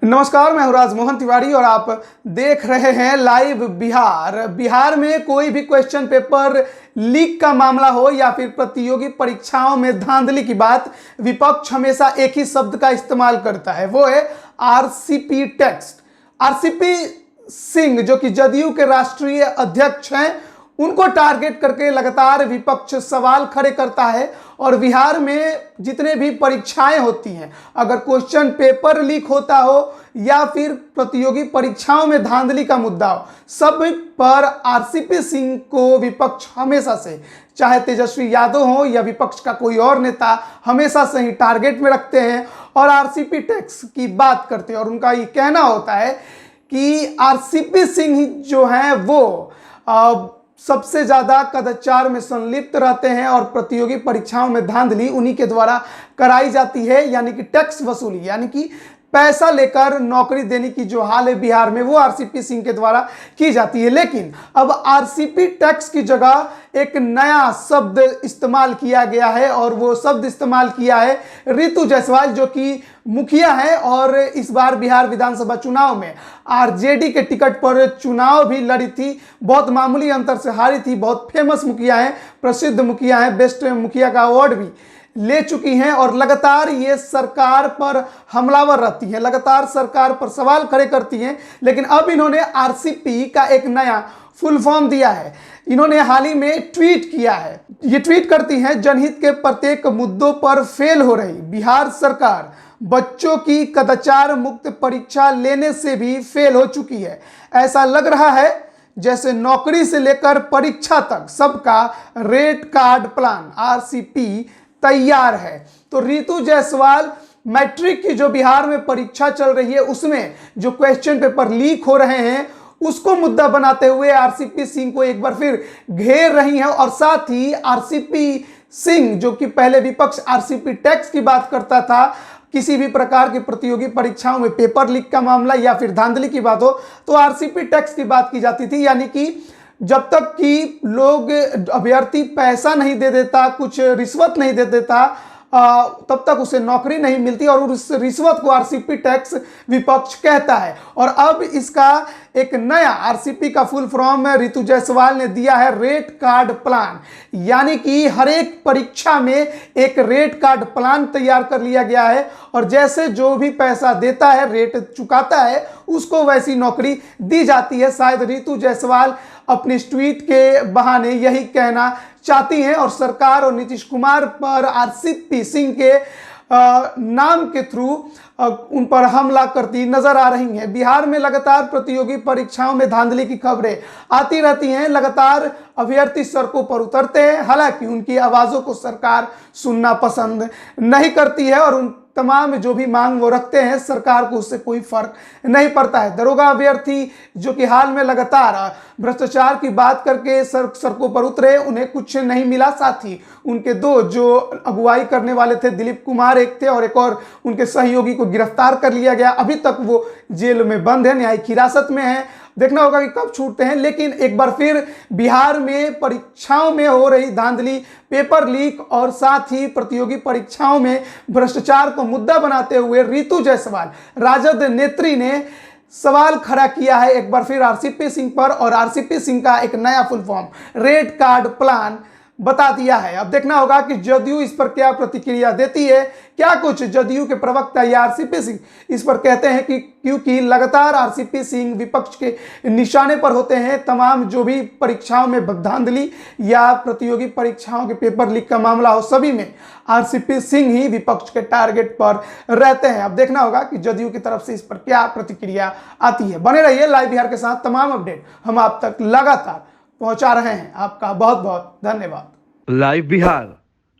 नमस्कार, मैं हूं राजमोहन तिवारी और आप देख रहे हैं लाइव बिहार। बिहार में कोई भी क्वेश्चन पेपर लीक का मामला हो या फिर प्रतियोगी परीक्षाओं में धांधली की बात, विपक्ष हमेशा एक ही शब्द का इस्तेमाल करता है, वो है आरसीपी टेक्स्ट। आरसीपी सिंह जो कि जदयू के राष्ट्रीय अध्यक्ष हैं, उनको टारगेट करके लगातार विपक्ष सवाल खड़े करता है। और बिहार में जितने भी परीक्षाएं होती हैं, अगर क्वेश्चन पेपर लीक होता हो या फिर प्रतियोगी परीक्षाओं में धांधली का मुद्दा हो, सब पर आरसीपी सिंह को विपक्ष हमेशा से, चाहे तेजस्वी यादव हो या विपक्ष का कोई और नेता, हमेशा से ही टारगेट में रखते हैं और आरसीपी टैक्स की बात करते हैं। और उनका ये कहना होता है कि आरसीपी सिंह जो हैं वो सबसे ज़्यादा कदाचार में संलिप्त रहते हैं और प्रतियोगी परीक्षाओं में धांधली उन्हीं के द्वारा कराई जाती है, यानी कि टैक्स वसूली, यानी कि पैसा लेकर नौकरी देने की जो हाल है बिहार में, वो आरसीपी सिंह के द्वारा की जाती है। लेकिन अब आरसीपी टैक्स की जगह एक नया शब्द इस्तेमाल किया गया है और वो शब्द इस्तेमाल किया है रितु जायसवाल, जो कि मुखिया है और इस बार बिहार विधानसभा चुनाव में आरजेडी के टिकट पर चुनाव भी लड़ी थी, बहुत मामूली अंतर से हारी थी। बहुत फेमस मुखिया हैं, प्रसिद्ध मुखिया हैं, बेस्ट मुखिया का अवार्ड भी ले चुकी हैं और लगातार ये सरकार पर हमलावर रहती हैं, लगातार सरकार पर सवाल खड़े करती हैं। लेकिन अब इन्होंने आरसीपी का एक नया फुल फॉर्म दिया है। इन्होंने हाल ही में ट्वीट किया है। ये ट्वीट करती हैं, जनहित के प्रत्येक मुद्दों पर फेल हो रही बिहार सरकार बच्चों की कदाचार मुक्त परीक्षा लेने से भी फेल हो चुकी है। ऐसा लग रहा है जैसे नौकरी से लेकर परीक्षा तक सबका रेट कार्ड प्लान आरसीपी तैयार है। तो रितु जायसवाल मैट्रिक की जो बिहार में परीक्षा चल रही है, उसमें जो क्वेश्चन पेपर लीक हो रहे हैं, उसको मुद्दा बनाते हुए आरसीपी सिंह को एक बार फिर घेर रही हैं। और साथ ही आरसीपी सिंह, जो कि पहले विपक्ष आरसीपी टैक्स की बात करता था, किसी भी प्रकार की प्रतियोगी परीक्षाओं में पेपर लीक का मामला या फिर धांधली की बात हो तो आरसीपी टैक्स की बात की जाती थी। यानी कि जब तक कि लोग अभ्यर्थी पैसा नहीं दे देता, कुछ रिश्वत नहीं दे देता, तब तक उसे नौकरी नहीं मिलती और उस रिश्वत को आरसीपी टैक्स विपक्ष कहता है। और अब इसका एक नया आरसीपी का फुल फॉर्म रितु जायसवाल ने दिया है रेट कार्ड प्लान, यानी कि हर एक परीक्षा में एक रेट कार्ड प्लान तैयार कर लिया गया है और जैसे जो भी पैसा देता है, रेट चुकाता है, उसको वैसी नौकरी दी जाती है। शायद रितु जायसवाल अपनी ट्वीट के बहाने यही कहना चाहती हैं और सरकार और नीतीश कुमार पर आरसीपी सिंह के नाम के थ्रू उन पर हमला करती नजर आ रही हैं। बिहार में लगातार प्रतियोगी परीक्षाओं में धांधली की खबरें आती रहती हैं, लगातार अभ्यर्थी सड़कों पर उतरते हैं। हालांकि उनकी आवाज़ों को सरकार सुनना पसंद नहीं करती है और उन तमाम जो भी मांग वो रखते हैं, सरकार को उससे कोई फर्क नहीं पड़ता है। दरोगा अभ्यर्थी जो कि हाल में लगातार भ्रष्टाचार की बात करके सड़कों पर उतरे, उन्हें कुछ नहीं मिला। साथ ही उनके दो जो अगुवाई करने वाले थे, दिलीप कुमार एक थे और एक और उनके सहयोगी को गिरफ्तार कर लिया गया। अभी तक वो जेल में बंद है, न्यायिक हिरासत में है। देखना होगा कि कब छूटते हैं। लेकिन एक बार फिर बिहार में परीक्षाओं में हो रही धांधली, पेपर लीक और साथ ही प्रतियोगी परीक्षाओं में भ्रष्टाचार को मुद्दा बनाते हुए रितु जायसवाल, राजद नेत्री, ने सवाल खड़ा किया है एक बार फिर आरसीपी सिंह पर। और आरसीपी सिंह का एक नया full form rate card plan बता दिया है। अब देखना होगा कि जदयू इस पर क्या प्रतिक्रिया देती है। क्या कुछ जदयू के प्रवक्ता या आरसीपी सिंह इस पर कहते हैं कि क्योंकि लगातार आरसीपी सिंह विपक्ष के निशाने पर होते हैं। तमाम जो भी परीक्षाओं में धांधली या प्रतियोगी परीक्षाओं के पेपर लीक का मामला हो, सभी में आरसीपी सिंह ही विपक्ष के टारगेट पर रहते हैं। अब देखना होगा कि जदयू की तरफ से इस पर क्या प्रतिक्रिया आती है। बने रहिए लाइव बिहार के साथ, तमाम अपडेट हम आप तक लगातार पहुंचा रहे हैं। आपका बहुत बहुत धन्यवाद। लाइव बिहार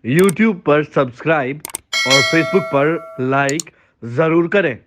यूट्यूब पर सब्सक्राइब और फेसबुक पर लाइक जरूर करें।